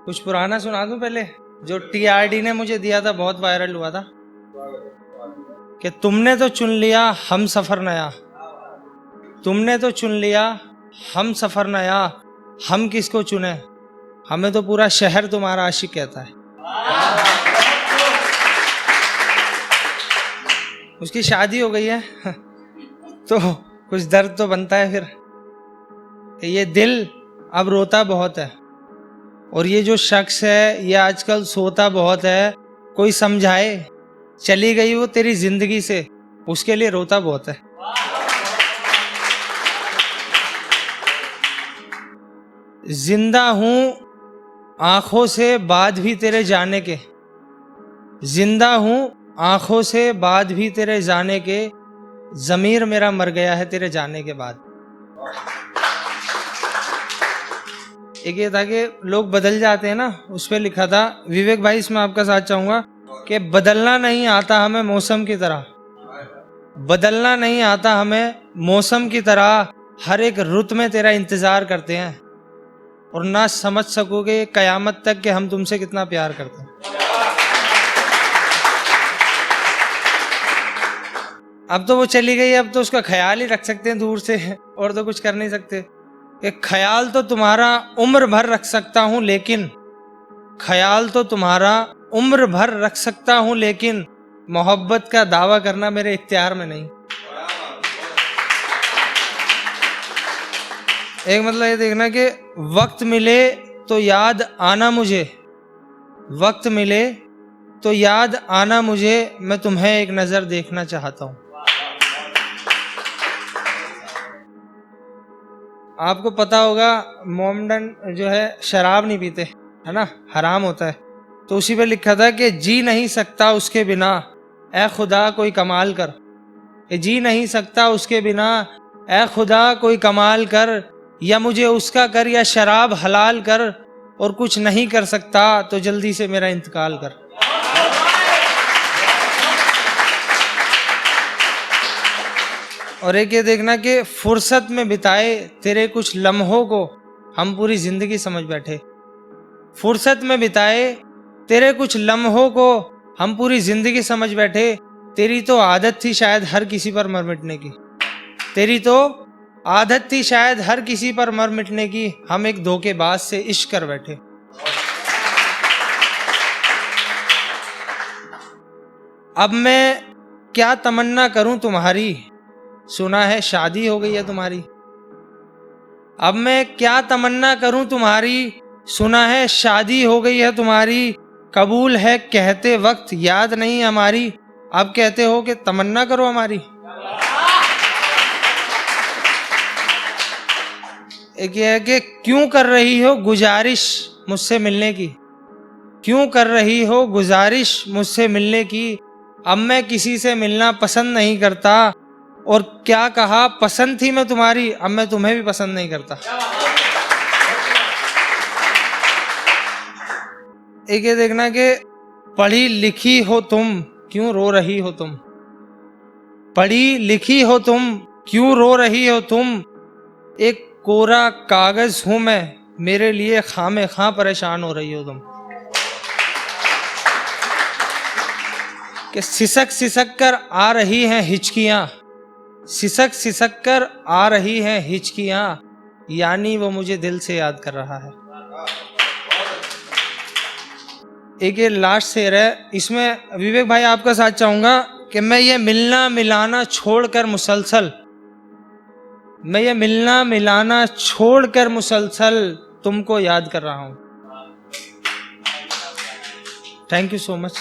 कुछ पुराना सुना दूं पहले, जो TRD ने मुझे दिया था, बहुत वायरल हुआ था कि तुमने तो चुन लिया हम सफर नया, तुमने तो चुन लिया हम सफर नया, हम किसको चुने, हमें तो पूरा शहर तुम्हारा आशिक कहता है। उसकी शादी हो गई है तो कुछ दर्द तो बनता है फिर। ये दिल अब रोता बहुत है, और ये जो शख्स है ये आजकल सोता बहुत है। कोई समझाए, चली गई वो तेरी जिंदगी से, उसके लिए रोता बहुत है। जिंदा हूं आंखों से बाद भी तेरे जाने के, जिंदा हूं आंखों से बाद भी तेरे जाने के, जमीर मेरा मर गया है तेरे जाने के बाद। एक ये था कि लोग बदल जाते हैं ना, उस पर लिखा था विवेक भाई, इसमें आपका साथ चाहूंगा कि बदलना नहीं आता हमें मौसम की तरह, बदलना नहीं आता हमें मौसम की तरह, हर एक रुत में तेरा इंतजार करते हैं, और ना समझ सकोगे कयामत तक कि हम तुमसे कितना प्यार करते हैं। अब तो वो चली गई, अब तो उसका ख्याल ही रख सकते हैं दूर से, और तो कुछ कर नहीं सकते। एक ख्याल तो तुम्हारा उम्र भर रख सकता हूं, लेकिन ख्याल तो तुम्हारा उम्र भर रख सकता हूं, लेकिन मोहब्बत का दावा करना मेरे इख्तियार में नहीं। एक मतलब ये देखना कि वक्त मिले तो याद आना मुझे, वक्त मिले तो याद आना मुझे, मैं तुम्हें एक नजर देखना चाहता हूं। आपको पता होगा मोमडन जो है शराब नहीं पीते, है ना, हराम होता है। तो उसी पे लिखा था कि जी नहीं सकता उसके बिना, ए खुदा कोई कमाल कर, जी नहीं सकता उसके बिना, ए खुदा कोई कमाल कर, या मुझे उसका कर या शराब हलाल कर, और कुछ नहीं कर सकता तो जल्दी से मेरा इंतकाल कर। और एक ये देखना कि फुर्सत में बिताए तेरे कुछ लम्हों को हम पूरी जिंदगी समझ बैठे, फुर्सत में बिताए तेरे कुछ लम्हों को हम पूरी जिंदगी समझ बैठे, तेरी तो आदत थी शायद हर किसी पर मर मिटने की, तेरी तो आदत थी शायद हर किसी पर मर मिटने की, हम एक धोखेबाज से इश्क कर बैठे। अब मैं क्या तमन्ना करूं तुम्हारी, सुना है शादी हो गई है तुम्हारी। अब मैं क्या तमन्ना करूं तुम्हारी, सुना है शादी हो गई है तुम्हारी, कबूल है कहते वक्त याद नहीं हमारी, अब कहते हो कि तमन्ना करो हमारी। एक ये है कि क्यों कर रही हो गुजारिश मुझसे मिलने की, क्यों कर रही हो गुजारिश मुझसे मिलने की, अब मैं किसी से मिलना पसंद नहीं करता, और क्या कहा पसंद थी मैं तुम्हारी, अब मैं तुम्हें भी पसंद नहीं करता। एक ये देखना कि पढ़ी लिखी हो तुम क्यों रो रही हो तुम, पढ़ी लिखी हो तुम क्यों रो रही हो तुम, एक कोरा कागज हूं मैं, मेरे लिए खामे खां परेशान हो रही हो तुम। कि सिसक सिसक कर आ रही हैं हिचकियां, सिसक सिसक कर आ रही हैं हिचकियां, यानी वो मुझे दिल से याद कर रहा है। एक ये लास्ट शेर है, इसमें विवेक भाई आपका साथ चाहूंगा कि मैं ये मिलना मिलाना छोड़कर मुसलसल, मैं ये मिलना मिलाना छोड़कर मुसलसल तुमको याद कर रहा हूं। Thank you so much.